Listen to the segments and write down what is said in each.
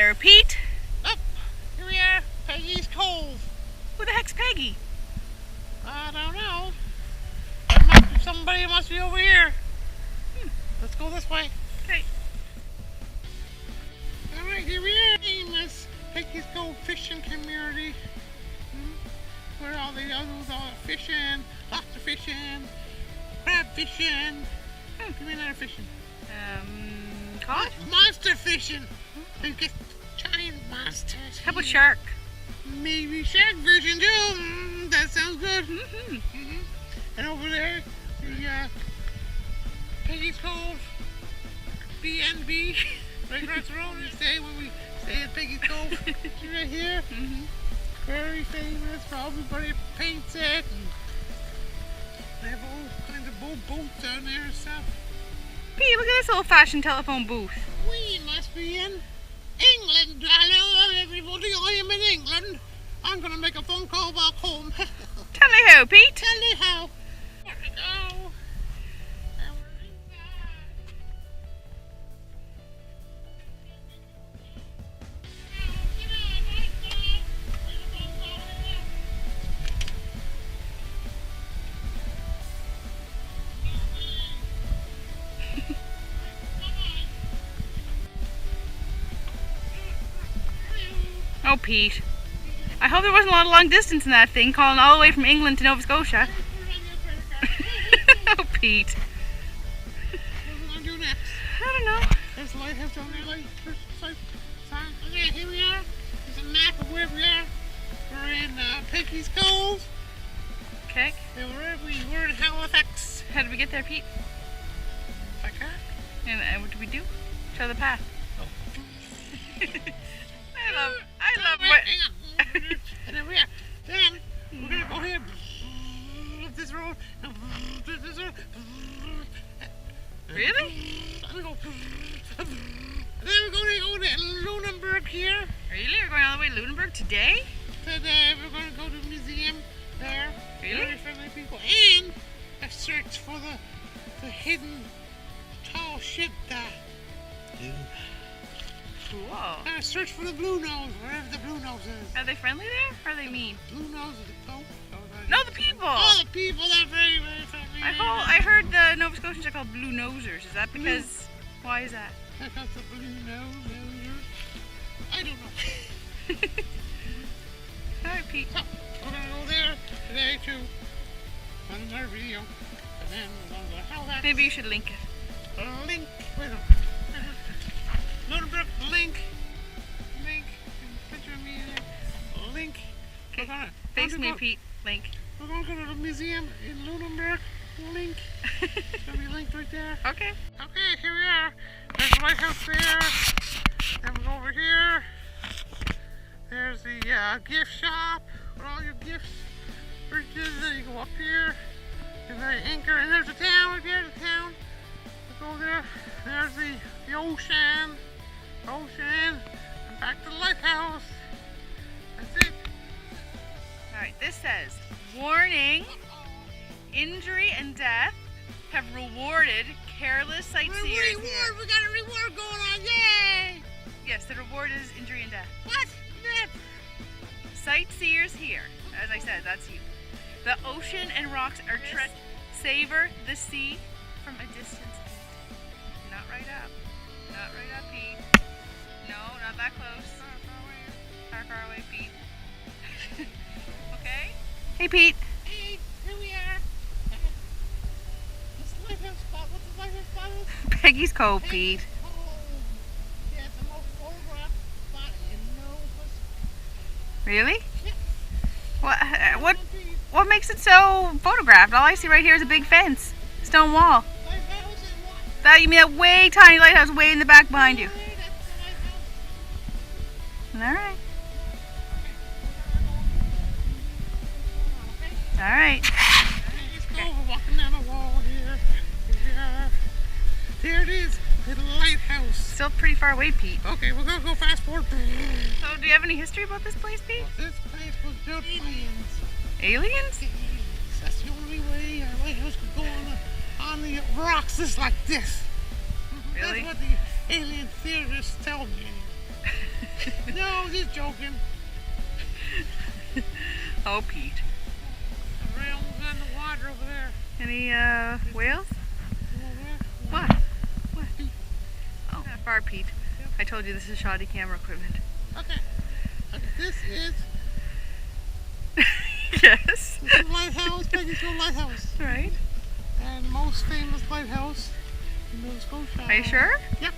there, Pete. Oh, here we are, Peggy's Cove. Who the heck's Peggy? I don't know. There must be somebody who must be over here. Let's go this way. Okay. Alright, here we are. Famous Peggy's Cove fishing community. Where all the others are fishing, lobster fishing, crab fishing. Give me another fishing. Cod? Monster fishing. They get giant monsters. How about shark? Maybe shark fishing too. That sounds good. And over there, the Peggy's Cove B&B, right across the road. We stay when we stay at Peggy's Cove. See right here. Very famous for everybody who paints it. And they have all kinds of boats down there and stuff. Pete, look at this old-fashioned telephone booth. We must be in England. Hello, everybody. I am in England. I'm going to make a phone call back home. Tell me how, Pete. Tell me how. There we go. And we're inside. Oh, Pete. I hope there wasn't a lot of long distance in that thing, calling all the way from England to Nova Scotia. Oh, Pete. What are we going to do next? I don't know. There's a lighthouse down there, okay, here we are. There's a map of where we are. We're in Peggy's Cove. Okay. And we're in Halifax. How did we get there, Pete? By car. And what did we do? Show the path. Oh. I love what... Hang on. And then we are. Then we're going to go here. Up this road. This road. Really? And then we're going to go to Lunenburg here. Really? We're going all the way to Lunenburg today? Today we're going to go to the museum there. Really? Very friendly people. And a search for the hidden tall ship that. Cool. And a search for the blue nose, wherever the blue nose is. Are they friendly there? Or are they mean? Blue nose is the Pope. No, the people! Oh, the people, they're very, very friendly. I heard the Nova Scotians are called blue nosers. Is that because... Why is that? Because the blue nose. I don't know. Alright, Pete. So, we're going to go there today too. On another video. And then we're going to go to Halifax. Maybe you should link it. Link. Wait a minute. Lunenburg, link. Picture of me in there. Link. Okay. Face me, Pete. Link. We're going to go to the museum in Lunenburg. Link. It's going to be linked right there. Okay. Okay, here we are. There's the lighthouse there. Then we go over here. There's the gift shop with all your gifts. Bridges. Then you go up here. And then anchor. And there's the town right there. The town. We go there. There's the ocean. And back to the lighthouse. That's it. Alright, this says, warning, injury and death have rewarded careless sightseers here. We got a reward going on, yay! Yes, the reward is injury and death. What? Never. Sightseers here, as I said, that's you. The ocean and rocks are savor the sea from a distance. Not right up. Not right up, Pete. No, not that close. Far away, Pete. Okay? Hey, Pete. Hey, here we are. What's the lighthouse spot? What's the lighthouse spot? Peggy's Cove, Pete. Oh, yeah, it's the most photographed spot in Nova Scotia. Really? Yeah. What makes it so photographed? All I see right here is a big fence. Stone wall. Lighthouse and what? That, you mean that way tiny lighthouse way in the back behind you? Alright. Alright. We're walking down the wall here. There it is, the lighthouse. Still pretty far away, Pete. Okay, we're gonna go fast forward. So, do you have any history about this place, Pete? This place was built by aliens. Aliens? That's the only way our lighthouse could go on the rocks just like this. Really? That's what the alien theorists tell me. No, just joking. Oh, Pete. The rail's on the water over there. Any whales? Over there. What? What? Oh, not far, Pete. I told you this is shoddy camera equipment. Okay. This is Yes. Lighthouse, Peggy Cove Lighthouse. Right. And most famous lighthouse in Nova Scotia. Are you sure? Yep.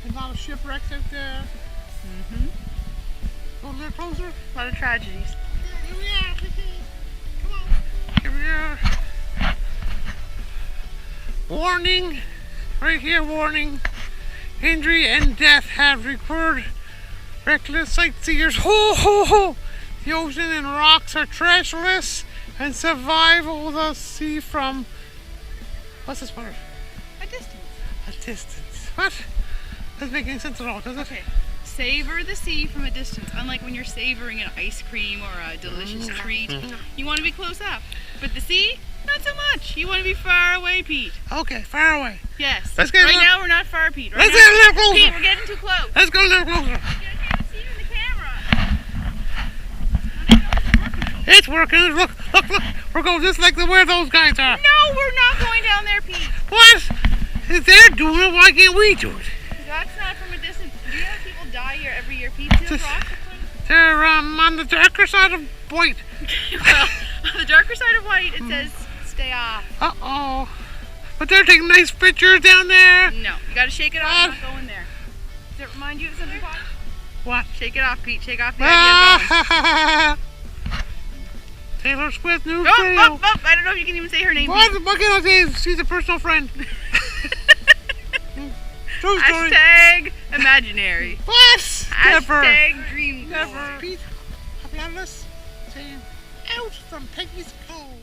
A lot of shipwrecks out there. Mm-hmm. Go a little closer. A lot of tragedies. Here we are. Come on. Here we are. Warning. Right here, warning. Injury and death have occurred. Reckless sightseers. Ho, ho, ho. The ocean and rocks are treacherous and survival of the sea from... What's this word? A distance. A distance. What? Doesn't make any sense at all, does it? Okay. Savor the sea from a distance. Unlike when you're savoring an ice cream or a delicious treat, you want to be close up. But the sea, not so much. You want to be far away, Pete. Okay, far away. Yes. Let's get right now we're not far, Pete. Right Let's now, get a little closer. Pete, we're getting too close. Let's go a little closer. You can't see in the camera. It's working. Look. We're going just like where those guys are. No, we're not going down there, Pete. What? If they're doing it, why can't we do it? That's not from a distance. Do you know people die here every year, Pete? See those rocks? They're on the darker side of white. Well, on the darker side of white, it says stay off. Uh-oh. But they're taking nice pictures down there. No, you gotta shake it off. Not going there. Does it remind you of something, Pop? What? Shake it off, Pete. Shake off the idea of going. Taylor Swift new Oh, video. I don't know if you can even say her name. What can I say? She's a personal friend. True story. Hashtag imaginary. What? Never. Hashtag dream. Never. Pete, a lot of us saying out from Peggy's Cove.